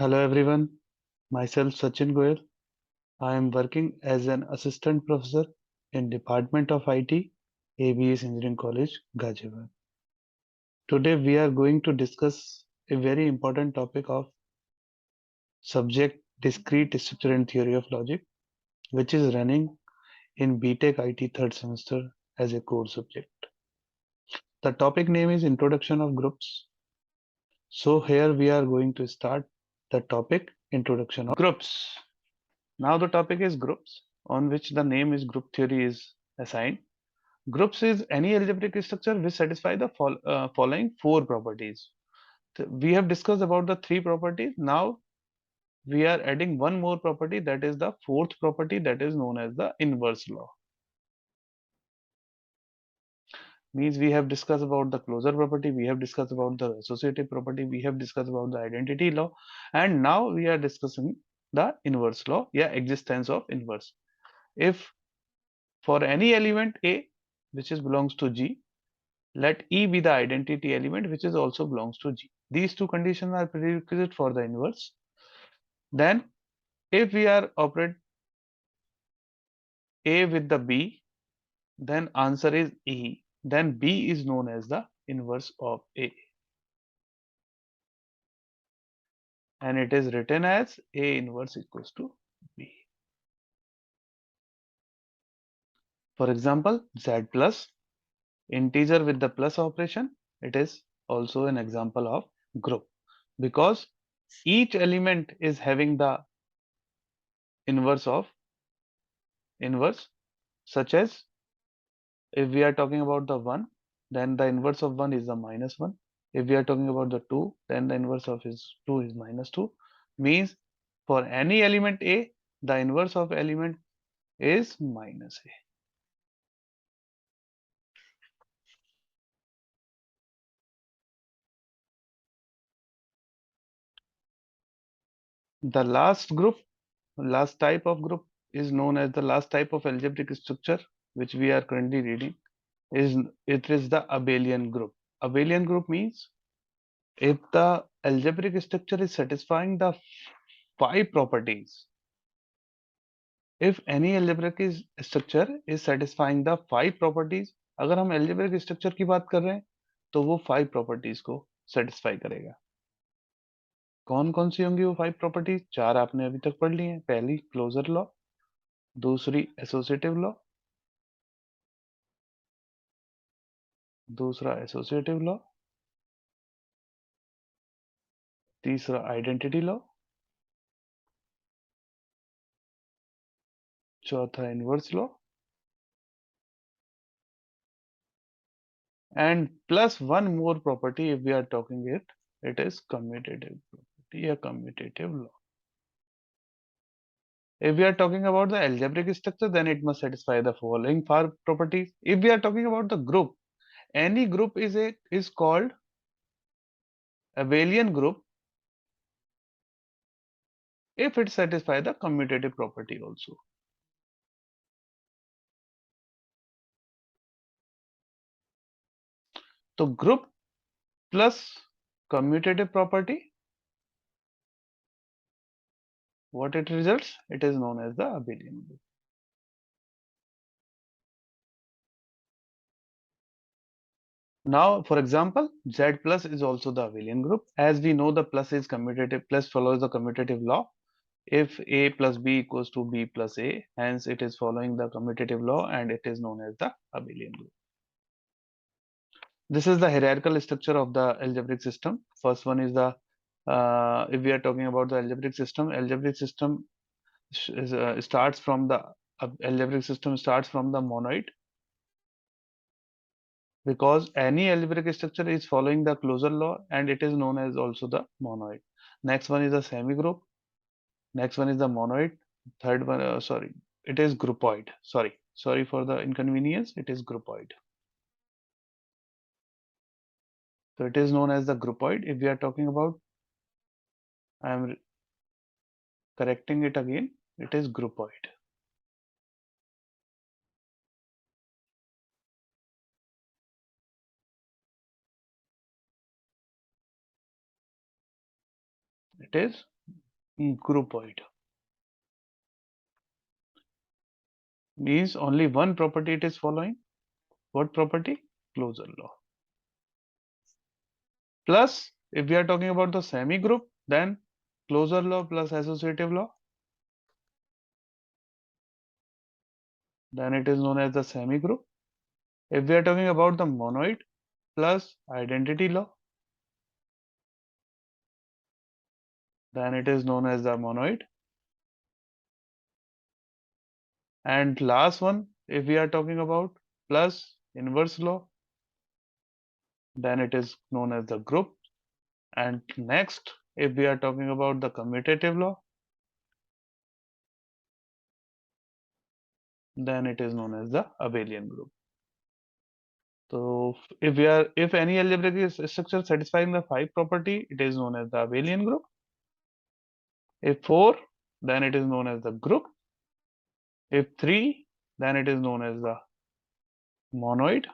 Hello everyone, myself Sachin Goyal. I am working as an assistant professor in Department of IT, ABES Engineering College, Ghaziabad. Today we are going to discuss a very important topic of subject discrete structure and theory of logic, which is running in BTech IT third semester as a core subject. The topic name is Introduction of Groups. So here we are going to start the topic Introduction of Groups. Now the topic is groups, on which the name is group theory is assigned. Groups is any algebraic structure which satisfy the following four properties. We have discussed about the three properties. Now we are adding one more property, that is the fourth property, that is known as the inverse law. Means we have discussed about the closure property, we have discussed about the associative property, we have discussed about the identity law, and now we are discussing the inverse law, existence of inverse. If for any element A which is belongs to G, let E be the identity element which is also belongs to G. These two conditions are prerequisite for the inverse. Then if we are operate A with the B, then answer is E. Then B is known as the inverse of A. And it is written as A inverse equals to B. For example, Z plus integer with the plus operation, it is also an example of group, because each element is having the inverse of inverse, such as if we are talking about the 1, then the inverse of 1 is the minus 1. If we are talking about the 2, then the inverse of 2 is minus 2. Means for any element A, the inverse of element is minus A. The last type of group is known as the last type of algebraic structure which we are currently reading, it is the abelian group. Abelian group means if the algebraic structure is satisfying the five properties, if any algebraic structure is satisfying the five properties, अगर हम algebraic structure की बात कर रहे हैं तो वो five properties को satisfy करेगा. कौन कौन सी होंगी वो फाइव प्रॉपर्टीज? चार आपने अभी तक पढ़ ली हैं. पहली क्लोजर लॉ, दूसरी एसोसिएटिव लॉ, दूसरा एसोसिएटिव लॉ, तीसरा आइडेंटिटी लॉ, चौथा inverse law, and plus one more property if we are talking it is commutative property or commutative law. If we are talking about the algebraic structure, then it must satisfy the following five properties. If we are talking about the group, any group is called abelian group if it satisfies the commutative property also. So group plus commutative property, what it results? It is known as the abelian group. Now, for example, Z plus is also the abelian group. As we know, the plus is commutative, plus follows the commutative law. If A plus B equals to B plus A, hence it is following the commutative law and it is known as the abelian group. This is the hierarchical structure of the algebraic system. First one is the, if we are talking about the algebraic system starts from the monoid, because any algebraic structure is following the closure law and it is known as also the monoid. Next one is the semigroup. Next one is the monoid. Third one, it is groupoid. Sorry for the inconvenience. It is groupoid. So it is known as the groupoid. If we are talking about, I am correcting it again. It is groupoid. It is Groupoid means only one property it is following. What property? Closure law. Plus, if we are talking about the semi-group, then closure law plus associative law, then it is known as the semi-group. If we are talking about the monoid plus identity law, then it is known as the monoid. And last one, if we are talking about plus inverse law, then it is known as the group. And next, if we are talking about the commutative law, then it is known as the abelian group. So if any algebraic structure satisfying the 5 property, it is known as the abelian group. If 4, then it is known as the group. If 3, then it is known as the monoid.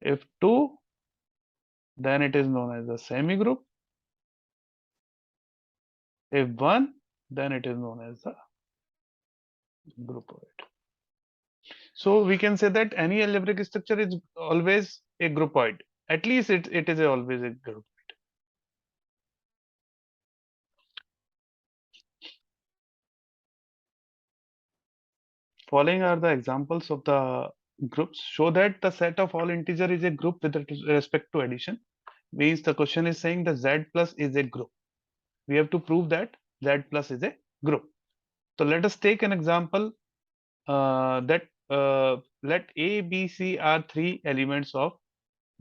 If 2, then it is known as the semi-group. If 1, then it is known as the groupoid. So we can say that any algebraic structure is always a groupoid. At least it is always a group. Following are the examples of the groups. Show that the set of all integer is a group with respect to addition. Means the question is saying the z plus is a group. We have to prove that z plus is a group. So let us take an example that let A, B, C are 3 elements of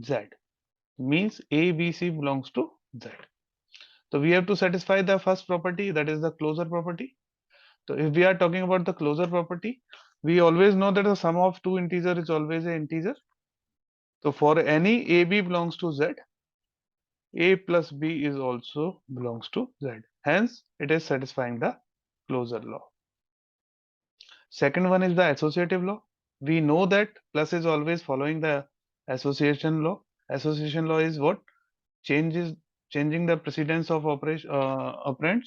z. Means A, B, C belongs to z. So we have to satisfy the first property, that is the closure property. So if we are talking about the closure property, we always know that the sum of two integer is always an integer. So for any AB belongs to Z, A plus B is also belongs to Z. Hence, it is satisfying the closure law. Second one is the associative law. We know that plus is always following the association law. Association law is what? Changing the precedence of operands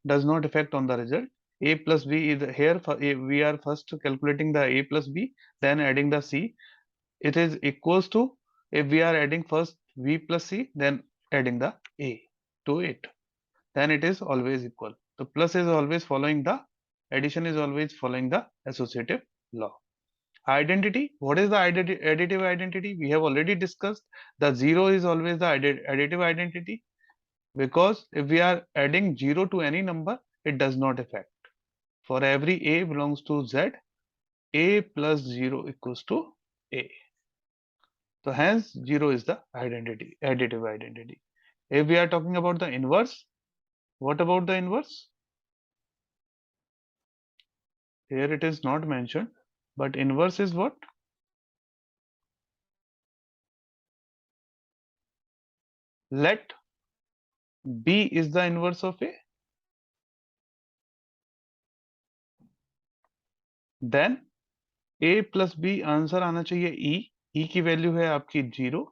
does not affect on the result. A plus B is here. We are first calculating the A plus B, then adding the C. It is equals to, if we are adding first V plus C, then adding the A to it, then it is always equal. The plus is always following the addition, is always following the associative law. Identity, what is the additive identity? We have already discussed the 0 is always the additive identity, because if we are adding 0 to any number, it does not affect. For every A belongs to Z, A plus 0 equals to A. So hence 0 is the additive identity. If we are talking about the inverse, what about the inverse? Here it is not mentioned, but inverse is what? Let B is the inverse of A, then A plus B answer आना चाहिए E की value है आपकी 0,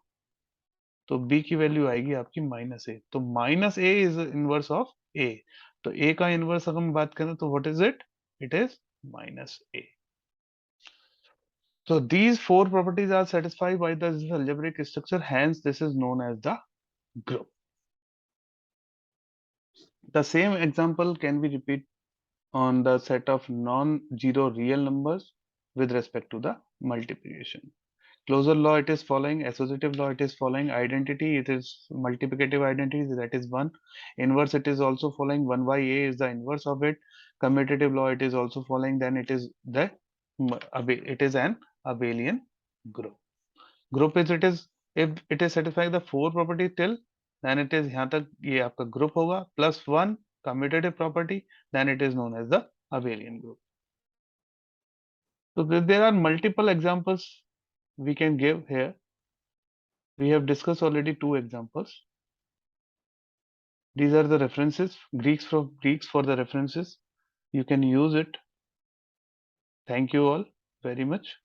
तो B की value आएगी आपकी -A, तो -A is inverse of A, तो A का इनवर्स अगर हम बात करें तो what is it? It is -A. So these 4 properties are satisfied by this algebraic structure, hence this is known as the group. The same example can be repeated on the set of non-zero real numbers with respect to the multiplication. Closure law it is following, associative law it is following, identity it is multiplicative identity, that is 1. Inverse it is also following, 1 by A is the inverse of it. Commutative law it is also following, then it is an abelian group. Group is it is, if it is satisfying the 4 property till, then it is यहाँ तक ये आपका group होगा, plus 1 commutative property, then it is known as the abelian group. So there are multiple examples we can give here. We have discussed already 2 examples. These are the references, Greeks for the references. You can use it. Thank you all very much.